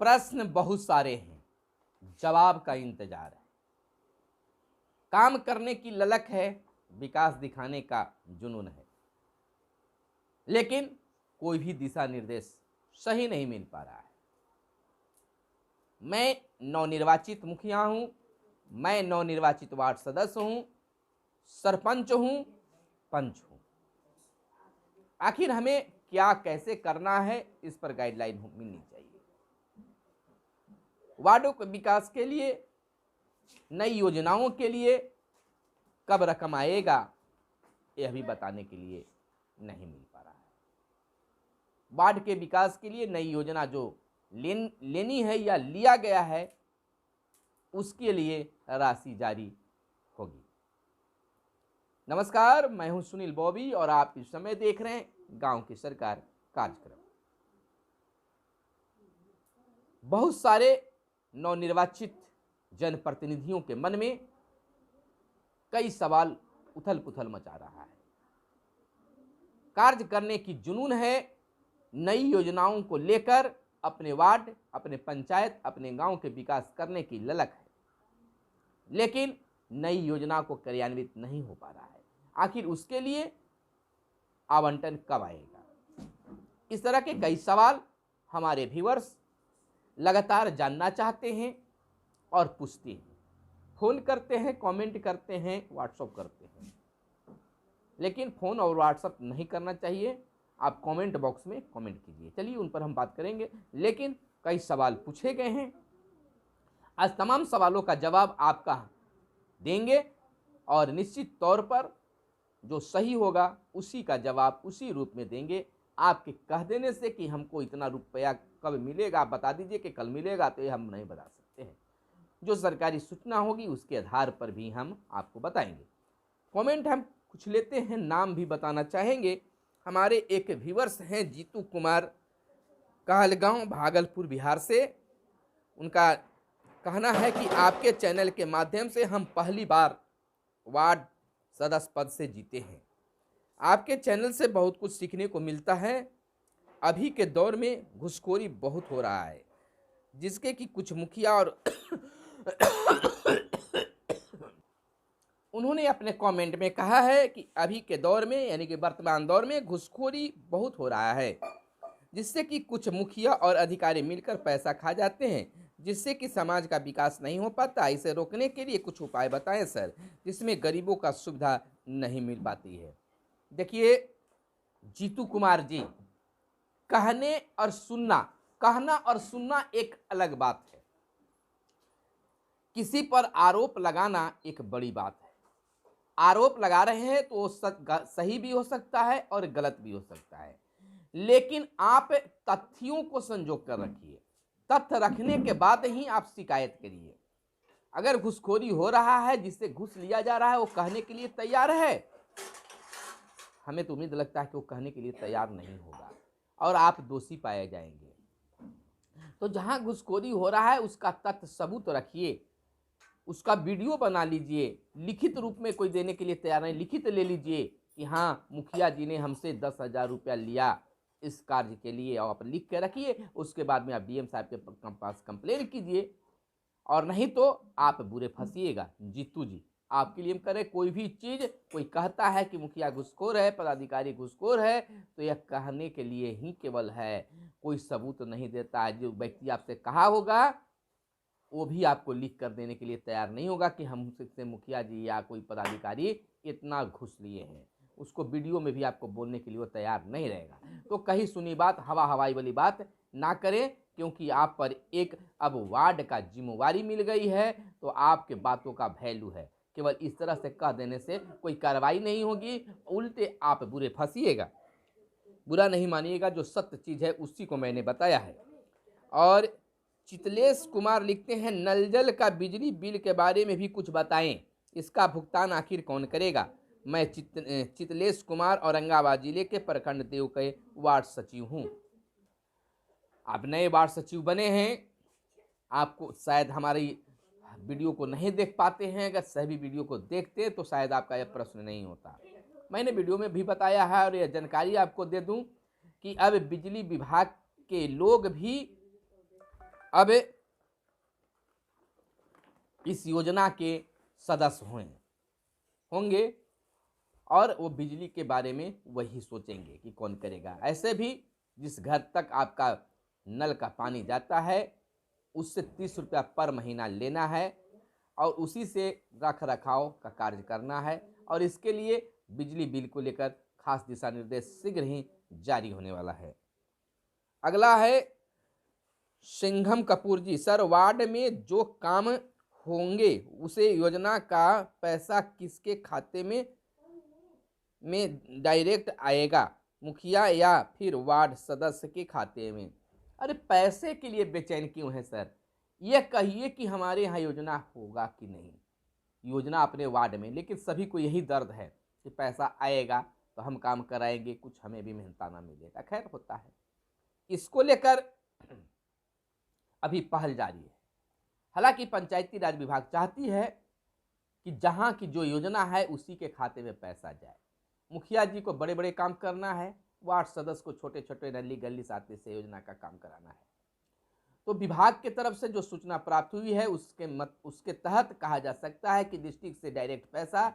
प्रश्न बहुत सारे हैं, जवाब का इंतजार है। काम करने की ललक है, विकास दिखाने का जुनून है, लेकिन कोई भी दिशा निर्देश सही नहीं मिल पा रहा है। मैं नवनिर्वाचित मुखिया हूं, मैं नवनिर्वाचित वार्ड सदस्य हूं, सरपंच हूं, पंच हूं। आखिर हमें क्या कैसे करना है, इस पर गाइडलाइन मिलनी चाहिए। वार्डों के विकास के लिए, नई योजनाओं के लिए कब रकम आएगा, यह भी बताने के लिए नहीं मिल पा रहा है। वार्ड के विकास के लिए नई योजना जो लेनी है या लिया गया है, उसके लिए राशि जारी होगी। नमस्कार, मैं हूं सुनील बॉबी और आप इस समय देख रहे हैं गांव की सरकार कार्यक्रम। बहुत सारे नवनिर्वाचित जनप्रतिनिधियों के मन में कई सवाल उथल पुथल मचा रहा है। कार्य करने की जुनून है, नई योजनाओं को लेकर अपने वार्ड, अपने पंचायत, अपने गांव के विकास करने की ललक है, लेकिन नई योजना को क्रियान्वित नहीं हो पा रहा है। आखिर उसके लिए आवंटन कब आएगा? इस तरह के कई सवाल हमारे व्यूअर्स लगातार जानना चाहते हैं और पूछते हैं, फोन करते हैं, कमेंट करते हैं, व्हाट्सएप करते हैं। लेकिन फोन और व्हाट्सएप नहीं करना चाहिए, आप कमेंट बॉक्स में कमेंट कीजिए। चलिए उन पर हम बात करेंगे, लेकिन कई सवाल पूछे गए हैं। आज तमाम सवालों का जवाब आपका देंगे और निश्चित तौर पर जो सही होगा उसी का जवाब उसी रूप में देंगे। आपके कह देने से कि हमको इतना रुपया कब मिलेगा, आप बता दीजिए कि कल मिलेगा, तो ये हम नहीं बता सकते हैं। जो सरकारी सूचना होगी उसके आधार पर भी हम आपको बताएंगे। कमेंट हम कुछ लेते हैं, नाम भी बताना चाहेंगे। हमारे एक व्यूअर्स हैं जीतू कुमार, कहलगांव, भागलपुर, बिहार से। उनका कहना है कि आपके चैनल के माध्यम से हम पहली बार वार्ड सदस्य पद से जीते हैं। आपके चैनल से बहुत कुछ सीखने को मिलता है। अभी के दौर में घूसखोरी बहुत हो रहा है, जिसके कि कुछ मुखिया और उन्होंने अपने कमेंट में कहा है कि अभी के दौर में, यानी कि वर्तमान दौर में घूसखोरी बहुत हो रहा है, जिससे कि कुछ मुखिया और अधिकारी मिलकर पैसा खा जाते हैं, जिससे कि समाज का विकास नहीं हो पाता। इसे रोकने के लिए कुछ उपाय बताएं सर, जिसमें गरीबों का सुविधा नहीं मिल पाती है। देखिए जीतू कुमार जी, कहना और सुनना एक अलग बात है। किसी पर आरोप लगाना एक बड़ी बात है। आरोप लगा रहे हैं तो सही भी हो सकता है और गलत भी हो सकता है, लेकिन आप तथ्यों को संजो कर रखिए। तथ्य रखने के बाद ही आप शिकायत करिए। अगर घूसखोरी हो रहा है, जिससे घूस लिया जा रहा है, वो कहने के लिए तैयार है, हमें तो उम्मीद लगता है कि वो कहने के लिए तैयार नहीं होगा और आप दोषी पाए जाएंगे। तो जहां घूसखोरी हो रहा है उसका तथ्य सबूत रखिए, उसका वीडियो बना लीजिए। लिखित रूप में कोई देने के लिए तैयार नहीं, लिखित ले लीजिए कि हाँ मुखिया जी ने हमसे 10,000 रुपया लिया इस कार्य के लिए, और आप लिख के रखिए। उसके बाद में आप डीएम साहब के पास कंप्लेन कीजिए, और नहीं तो आप बुरे फंसिएगा। जीतू जी, आपके लिए हम करें कोई भी चीज़, कोई कहता है कि मुखिया घूसखोर है, पदाधिकारी घूसखोर है, तो यह कहने के लिए ही केवल है, कोई सबूत नहीं देता है। जो व्यक्ति आपसे कहा होगा वो भी आपको लिख कर देने के लिए तैयार नहीं होगा कि हमसे मुखिया जी या कोई पदाधिकारी इतना घूस लिए हैं। उसको वीडियो में भी आपको बोलने के लिए वो तैयार नहीं रहेगा। तो कहीं सुनी बात हवा हवाई वाली बात ना करें, क्योंकि आप पर एक अब वार्ड का जिम्मेवारी मिल गई है, तो आपके बातों का वैल्यू है। केवल इस तरह से कह देने से कोई कार्रवाई नहीं होगी, उल्टे आप बुरे फंसिएगा। बुरा नहीं मानिएगा, जो सत्य चीज़ है उसी को मैंने बताया है। और चितलेश कुमार लिखते हैं, नल जल का बिजली बिल के बारे में भी कुछ बताएं, इसका भुगतान आखिर कौन करेगा? मैं चितलेश कुमार औरंगाबाद जिले के प्रखंड देव के वार्ड सचिव हूं। आप नए वार्ड सचिव बने हैं, आपको शायद हमारी वीडियो को नहीं देख पाते हैं। अगर सभी वीडियो को देखते तो शायद आपका यह प्रश्न नहीं होता। मैंने वीडियो में भी बताया है, और यह जानकारी आपको दे दूं कि अब बिजली विभाग के लोग भी अब इस योजना के सदस्य होंगे और वो बिजली के बारे में वही सोचेंगे कि कौन करेगा। ऐसे भी जिस घर तक आपका नल का पानी जाता है उससे 30 रुपया पर महीना लेना है और उसी से रख रखाव का कार्य करना है, और इसके लिए बिजली बिल को लेकर खास दिशा निर्देश शीघ्र ही जारी होने वाला है। अगला है सिंघम कपूर जी। सर, वार्ड में जो काम होंगे उसे योजना का पैसा किसके खाते में डायरेक्ट आएगा, मुखिया या फिर वार्ड सदस्य के खाते में? अरे पैसे के लिए बेचैन क्यों है सर? यह कहिए कि हमारे यहाँ योजना होगा कि नहीं। योजना अपने वार्ड में, लेकिन सभी को यही दर्द है कि पैसा आएगा तो हम काम कराएंगे, कुछ हमें भी मेहनताना मिलेगा। खैर, होता है। इसको लेकर अभी पहल जारी है। हालांकि पंचायती राज विभाग चाहती है कि जहां की जो योजना है उसी के खाते में पैसा जाए। मुखिया जी को बड़े बड़े काम करना है, वार्ड सदस्य को छोटे छोटे नली गली साथी से योजना का काम कराना है। तो विभाग की तरफ से जो सूचना प्राप्त हुई है उसके तहत कहा जा सकता है कि डिस्ट्रिक्ट से डायरेक्ट पैसा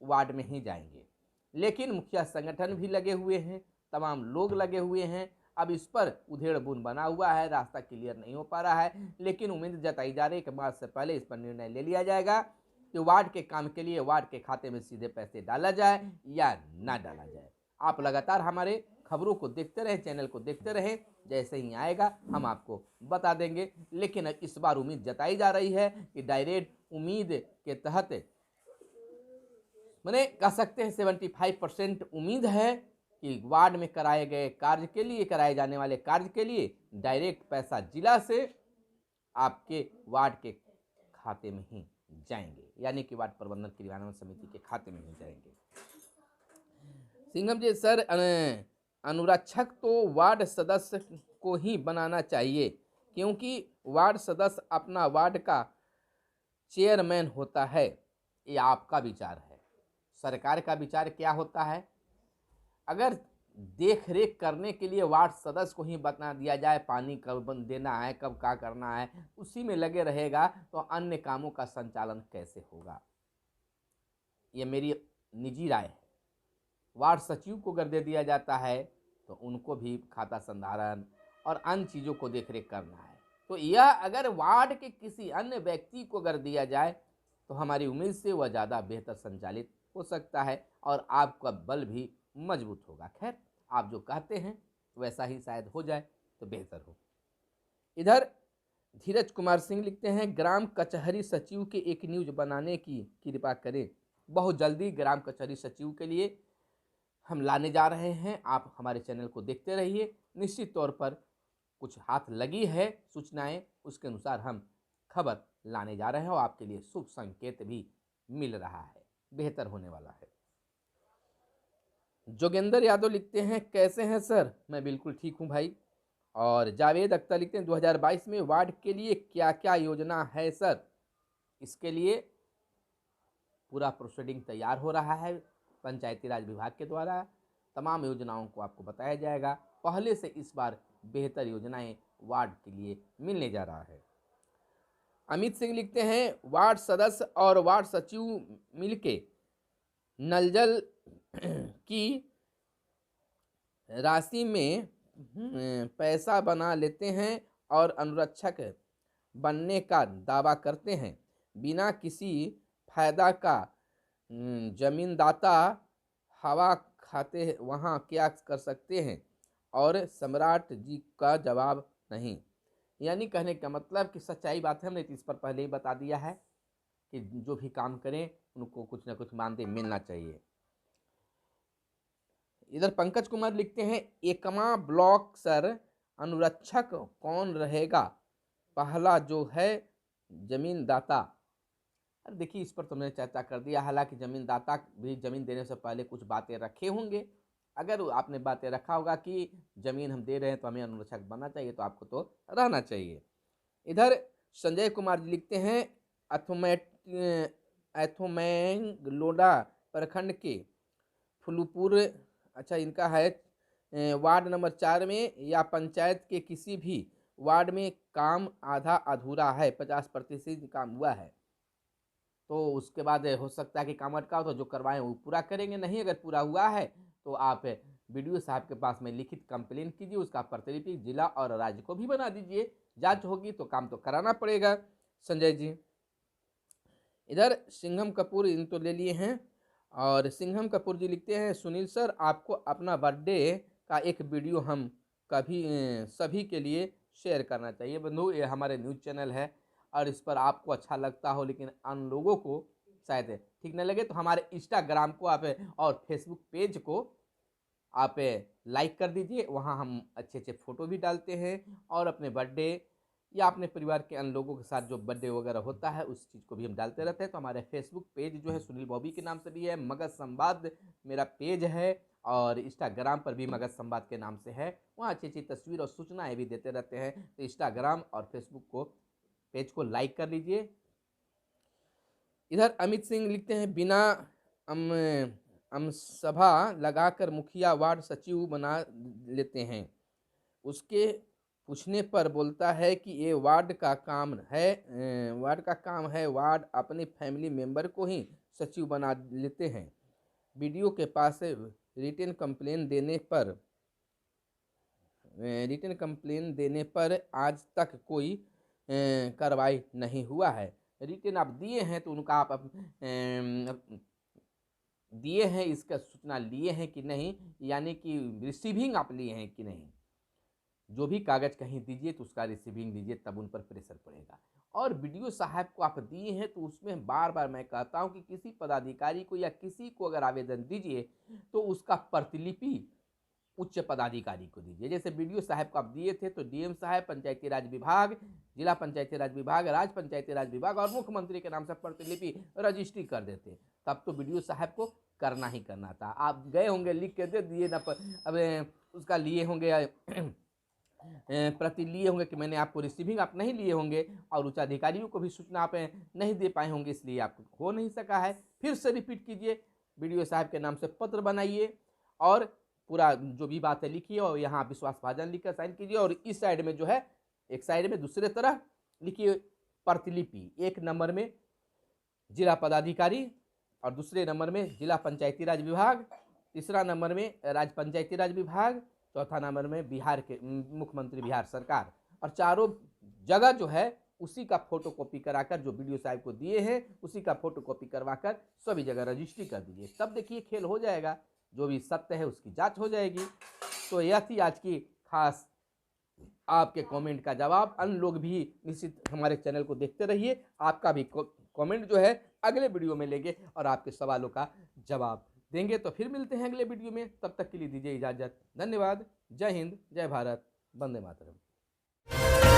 वार्ड में ही जाएंगे। लेकिन मुखिया संगठन भी लगे हुए हैं, तमाम लोग लगे हुए हैं। अब इस पर उधेड़ बुन बना हुआ है, रास्ता क्लियर नहीं हो पा रहा है, लेकिन उम्मीद जताई जा रही है कि मार्च से पहले इस पर निर्णय ले लिया जाएगा कि वार्ड के काम के लिए वार्ड के खाते में सीधे पैसे डाला जाए या ना डाला जाए। आप लगातार हमारे खबरों को देखते रहें, चैनल को देखते रहें, जैसे ही आएगा हम आपको बता देंगे। लेकिन इस बार उम्मीद जताई जा रही है कि डायरेक्ट उम्मीद के तहत मैंने कह सकते हैं 75% उम्मीद है कि वार्ड में कराए गए कार्य के लिए, कराए जाने वाले कार्य के लिए डायरेक्ट पैसा जिला से आपके वार्ड के खाते में ही जाएंगे, यानी कि वार्ड प्रबंधन क्रियान्वयन समिति के खाते में ही जाएंगे। सिंघम जी, सर अनुरक्षक तो वार्ड सदस्य को ही बनाना चाहिए, क्योंकि वार्ड सदस्य अपना वार्ड का चेयरमैन होता है। ये आपका विचार है। सरकार का विचार क्या होता है? अगर देख रेख करने के लिए वार्ड सदस्य को ही बता दिया जाए, पानी कब देना है, कब क्या करना है, उसी में लगे रहेगा तो अन्य कामों का संचालन कैसे होगा? ये मेरी निजी राय है। वार्ड सचिव को अगर दे दिया जाता है तो उनको भी खाता संधारण और अन्य चीज़ों को देख रेख करना है। तो यह अगर वार्ड के किसी अन्य व्यक्ति को अगर दिया जाए तो हमारी उम्मीद से वह ज़्यादा बेहतर संचालित हो सकता है और आपका बल भी मजबूत होगा। खैर, आप जो कहते हैं वैसा ही शायद हो जाए तो बेहतर हो। इधर धीरज कुमार सिंह लिखते हैं, ग्राम कचहरी सचिव के एक न्यूज बनाने की कृपा करें। बहुत जल्दी ग्राम कचहरी सचिव के लिए हम लाने जा रहे हैं। आप हमारे चैनल को देखते रहिए। निश्चित तौर पर कुछ हाथ लगी है सूचनाएं, उसके अनुसार हम खबर लाने जा रहे हैं और आपके लिए शुभ संकेत भी मिल रहा है, बेहतर होने वाला है। जोगेंद्र यादव लिखते हैं, कैसे हैं सर? मैं बिल्कुल ठीक हूं भाई। और जावेद अख्तर लिखते हैं, 2022 में वार्ड के लिए क्या क्या योजना है सर? इसके लिए पूरा प्रोसीडिंग तैयार हो रहा है पंचायती राज विभाग के द्वारा। तमाम योजनाओं को आपको बताया जाएगा। पहले से इस बार बेहतर योजनाएं वार्ड के लिए मिलने जा रहा है। अमित सिंह लिखते हैं, वार्ड सदस्य और वार्ड सचिव मिलके नल जल की राशि में पैसा बना लेते हैं और अनुरक्षक बनने का दावा करते हैं। बिना किसी फायदा का जमींदाता हवा खाते वहाँ क्या कर सकते हैं? और सम्राट जी का जवाब नहीं। यानी कहने का मतलब कि सच्चाई बात है, हमने इस पर पहले ही बता दिया है कि जो भी काम करें उनको कुछ ना कुछ मानदेय मिलना चाहिए। इधर पंकज कुमार लिखते हैं, एकमा ब्लॉक सर अनुरक्षक कौन रहेगा? पहला जो है जमींदाता। अरे देखिए, इस पर तो मैंने चर्चा कर दिया। हालांकि जमींदाता भी जमीन देने से पहले कुछ बातें रखे होंगे। अगर आपने बातें रखा होगा कि जमीन हम दे रहे हैं तो हमें अनुरक्षक बनना चाहिए, तो आपको तो रहना चाहिए। इधर संजय कुमार जी लिखते हैं, एथोमैंगलोडा प्रखंड के फुलपुर, अच्छा इनका है, वार्ड नंबर 4 में या पंचायत के किसी भी वार्ड में काम आधा अधूरा है, 50% काम हुआ है, तो उसके बाद हो सकता है कि काम अटका हो, तो जो करवाएं वो पूरा करेंगे। नहीं अगर पूरा हुआ है तो आप बीडीओ साहब के पास में लिखित कंप्लेन कीजिए, उसका प्रतिलिपि जिला और राज्य को भी बना दीजिए। जांच होगी तो काम तो कराना पड़ेगा। संजय जी, इधर सिंघम कपूर इन तो ले लिए हैं, और सिंघम कपूर जी लिखते हैं, सुनील सर आपको अपना बर्थडे का एक वीडियो हम कभी सभी के लिए शेयर करना चाहिए। बंधु, ये हमारे न्यूज़ चैनल है और इस पर आपको अच्छा लगता हो लेकिन अन्य लोगों को शायद ठीक न लगे, तो हमारे इंस्टाग्राम को आप और फेसबुक पेज को आप लाइक कर दीजिए। वहाँ हम अच्छे अच्छे फ़ोटो भी डालते हैं और अपने बर्थडे या अपने परिवार के अन्य लोगों के साथ जो बर्थडे वगैरह होता है उस चीज़ को भी हम डालते रहते हैं। तो हमारे फेसबुक पेज जो है सुनील बॉबी के नाम से भी है, मगध संवाद मेरा पेज है, और इंस्टाग्राम पर भी मगध संवाद के नाम से है। वहाँ अच्छी अच्छी तस्वीर और सूचनाएँ भी देते रहते हैं। तो इंस्टाग्राम और फेसबुक को पेज को लाइक कर लीजिए। इधर अमित सिंह लिखते हैं, बिना हम सभा लगाकर मुखिया वार्ड सचिव बना लेते हैं, उसके पूछने पर बोलता है कि ये वार्ड का काम है, वार्ड अपने फैमिली मेंबर को ही सचिव बना लेते हैं। बीडीओ के पास रिटन कंप्लेन देने पर आज तक कोई कार्रवाई नहीं हुआ है। रिटन आप दिए हैं तो उनका आप दिए हैं, इसका सूचना लिए हैं कि नहीं, यानी कि रिसीविंग आप लिए हैं कि नहीं। जो भी कागज कहीं दीजिए तो उसका रिसीविंग दीजिए, तब उन पर प्रेशर पड़ेगा। और बीडीओ साहब को आप दिए हैं तो उसमें बार बार मैं कहता हूं कि किसी पदाधिकारी को या किसी को अगर आवेदन दीजिए तो उसका प्रतिलिपि उच्च पदाधिकारी को दीजिए। जैसे बीडीओ साहब को आप दिए थे तो डीएम साहब, पंचायती राज विभाग, जिला पंचायती राज विभाग, राज्य पंचायती राज विभाग और मुख्यमंत्री के नाम से प्रतिलिपि रजिस्ट्री कर देते। तब तो बीडीओ साहब को करना ही करना था। आप गए होंगे लिख के दे दिए ना, अब उसका लिए होंगे प्रति लिए होंगे कि मैंने आपको रिसीविंग आप नहीं लिए होंगे, और उच्च अधिकारियों को भी सूचना आप नहीं दे पाए होंगे, इसलिए आपको हो नहीं सका है। फिर से रिपीट कीजिए, बीडीओ साहब के नाम से पत्र बनाइए और पूरा जो भी बात है लिखिए, और यहाँ विश्वास भाजन लिखकर साइन कीजिए। और इस साइड में जो है, एक साइड में दूसरे तरह लिखिए प्रतिलिपि, एक नंबर में जिला पदाधिकारी और दूसरे नंबर में जिला पंचायती राज विभाग, तीसरा नंबर में राज्य पंचायती राज विभाग, चौथा नंबर में बिहार के मुख्यमंत्री बिहार सरकार, और चारों जगह जो है उसी का फोटो कॉपी कराकर जो बीडीओ साहब को दिए हैं उसी का फोटो कॉपी करवाकर सभी जगह रजिस्ट्री कर दीजिए। तब देखिए खेल हो जाएगा, जो भी सत्य है उसकी जांच हो जाएगी। तो यह थी आज की खास आपके कमेंट का जवाब। अन्य लोग भी निश्चित हमारे चैनल को देखते रहिए, आपका भी कमेंट जो है अगले वीडियो में लेंगे और आपके सवालों का जवाब देंगे। तो फिर मिलते हैं अगले वीडियो में, तब तक के लिए दीजिए इजाजत। धन्यवाद। जय हिंद, जय भारत, वंदे मातरम।